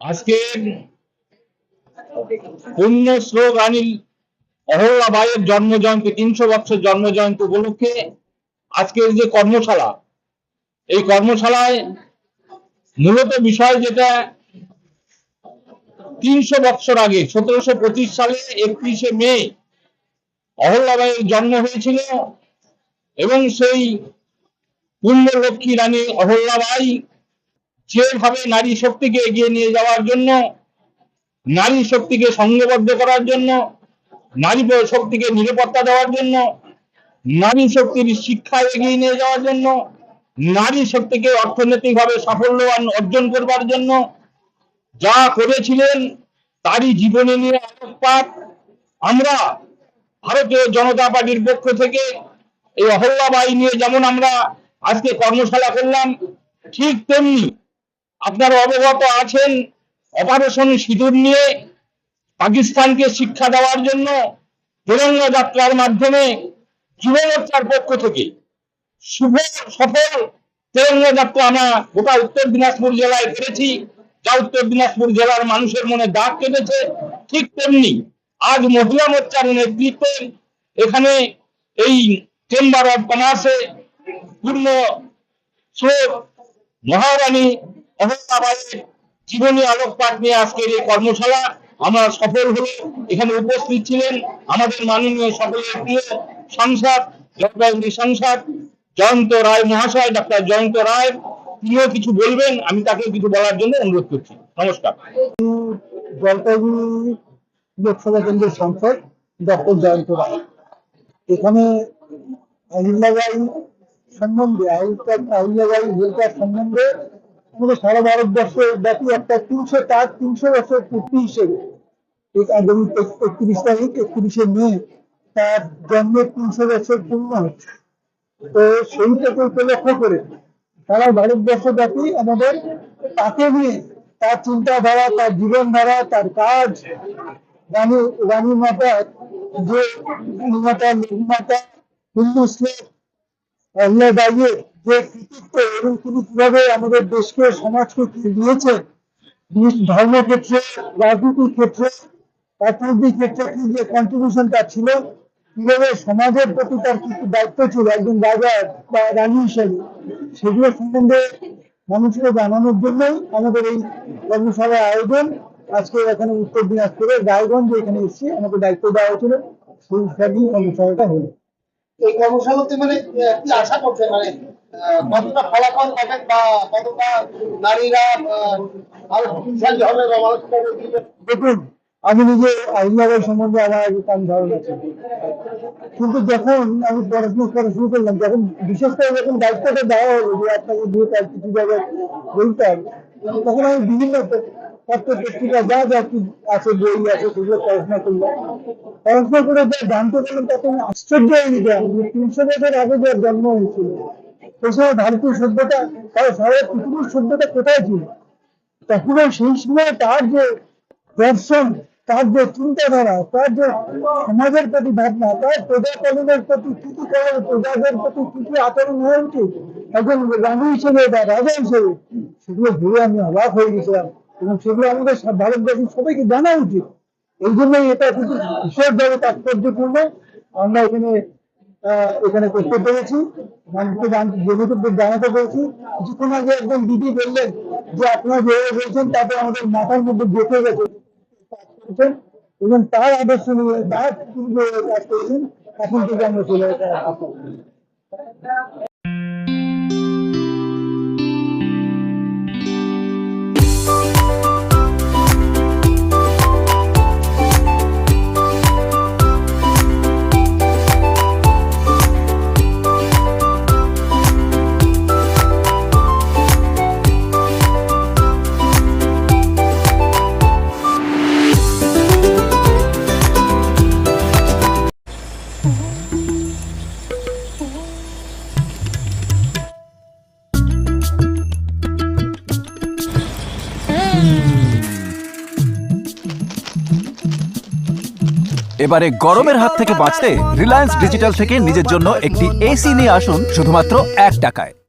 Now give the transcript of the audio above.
আজকে পুণ্য শ্লোক রানী অহল্যাবাইয়ের জন্মজয়ন্তী ৩০০ বছর জন্মজয়ন্তী উপলক্ষে আজকের যে কর্মশালা, এই কর্মশালায় মূলত বিষয় যেটা ৩০০ বছর আগে ১৭২৫ সালে ৩১শে মে অহল্যাবাইয়ের জন্ম হয়েছিল এবং সেই পুণ্য লক্ষ্মী রানী অহল্যাবাই যেভাবে নারী শক্তিকে এগিয়ে নিয়ে যাওয়ার জন্য, নারী শক্তিকে সংঘবদ্ধ করার জন্য, নারী শক্তিকে নিরাপত্তা দেওয়ার জন্য, নারী শক্তির শিক্ষা এগিয়ে নিয়ে যাওয়ার জন্য, নারী শক্তিকে অর্থনৈতিকভাবে সাফল্য অর্জন করবার জন্য যা করেছিলেন তারই জীবনী নিয়ে আলোকপাত আমরা ভারতীয় জনতা পার্টির পক্ষ থেকে এই অহল্যাবাই নিয়ে যেমন আমরা আজকে কর্মশালা করলাম, ঠিক তেমনি আপনারা অবগত আছেন অপারেশন সিঁদুর নিয়ে পাকিস্তানকে শিক্ষা দেওয়ার জন্য তিরঙ্গা যাত্রার মাধ্যমে যুব মোর্চার পক্ষ থেকে শুভ সফল তিরঙ্গা যাত্রা আমরা গোটা উত্তর দিনাজপুর জেলায় করেছি, যা উত্তর দিনাজপুর জেলার মানুষের মনে দাগ কেটেছে। ঠিক তেমনি আজ মহিলা মোর্চার নেতৃত্বে এখানে এই চেম্বার অব কমার্সে পূর্ণ শ্লোক মহারানী অহল্যাবাইয়ের জীবনী আলোকপাত নিয়ে আজকের এই কর্মশালা আমরা সফল হলে এখানে উপস্থিত ছিলেন আমাদের মাননীয় সকলের প্রিয় সাংসদ জলপাইগুড়ি সাংসদ জয়ন্ত রায় মহাশয়, ডক্টর জয়ন্ত রায়, তিনিও কিছু বলবেন, আমি তাকে কিছু বলার জন্য অনুরোধ করছি। নমস্কার। জলপাইগুড়ি লোকসভা কেন্দ্রের সাংসদ ডক্টর জয়ন্ত রায়। এখানে অহল্যাবাই সম্বন্ধে অহল্যাবাই হেলকার সম্বন্ধে আমাদের সারা ভারতবর্ষ ব্যাপী একটা ৩০০ বছর পূর্তি হিসেবে আগামী ৩১ তারিখ ৩১শে মে তার জন্মের ৩০০ বছর পূর্ণ হচ্ছে। তো সেইটাকে উপলক্ষ করে সারা ভারতবর্ষ ব্যাপী আমাদের তাকে নিয়ে তার চিন্তাধারা, তার জীবনধারা, তার কাজ, রানী মাতার যে নির্মাতা নির্মাতা পুণ্যশ্লোক অহল্যাবাইয়ের যে কৃতিত্ব এবং তিনি কিভাবে আমাদের দেশকে সমাজকে দিয়েছেন, ধর্মক্ষেত্রে, রাজনীতির ক্ষেত্রে, অর্থনৈতিক ক্ষেত্রে কি যে কন্ট্রিবিউশনটা ছিল, কিভাবে সমাজের প্রতি তার কিছু দায়িত্ব ছিল একজন রাজা বা রানী হিসেবে, সেগুলো সম্বন্ধে মানুষকে জানানোর জন্যই আমাদের এই কর্মশালার আয়োজন। আজকে এখানে উত্তর দিনাজপুরের রায়গঞ্জে এখানে এসেছি, আমাকে দায়িত্ব দেওয়া হয়েছিল, সেই হিসাবেই কর্মশালাটা হলো। এই কর্মশালাতে মানে কি আশা করছে, মানে কতটা ফলাফল পাবেন বা কতটা নারীরা আরো শক্তিশালী হবে বা মানুষকে? দেখুন, আমি নিজে অহল্যাবাই সম্বন্ধে আমার কম ধারণা ছিল, কিন্তু যখন আমি পড়াশোনা করা শুরু করলাম, যখন বিশেষ করে যখন দায়িত্বটা দেওয়া হলো যে আপনাকে দিয়ে তার কিছু জায়গায় বলতে হবে, তখন আমি বিভিন্ন পত্র পত্রিকা যা যা আছে, বই আছে, সেগুলো পড়াশোনা করলাম। পড়াশোনা করে যা জানতে পারলাম তখন আশ্চর্য হয়ে গেলাম যে ৩০০ বছর আগে যার জন্ম হয়েছিল, সেই সময় ভারতীয় সভ্যতা, সারা পৃথিবীর সভ্যতা কোথায় ছিল? তখন সেই সময় তার যে দর্শন, তার যে চিন্তাধারা, তার যে সমাজের প্রতি ভাবনা, তার প্রজাতন্ত্রের প্রতি কি কি করা, প্রজাদের প্রতি কি কি আচরণ হয়ে উচিত একজন রানী হিসেবে বা রাজা হিসেবে, সেগুলো ঘুরে আমি অবাক হয়ে গেছিলাম এবং সেগুলো আমাদের ভারতবাসী সবাইকে জানা উচিত। এই জন্যই এটা কিন্তু বিশেষভাবে তাৎপর্যপূর্ণ আমরা এখানে করতে পেরেছি, মানুষকে জানাতে পেরেছি। কিছুক্ষণ আগে একজন দিদি বললেন যে আপনারা যেভাবে বলছেন তাতে আমাদের মাথার মধ্যে গেঁথে গেছে এবং তার আদর্শ নিয়ে তার কাজ করেছেন, এখন থেকে আমরা চলে এবারে গরমের হাত থেকে বাঁচতে রিলায়েন্স ডিজিটাল থেকে নিজের জন্য একটি এসি নিয়ে আসুন শুধুমাত্র 1 টাকায়।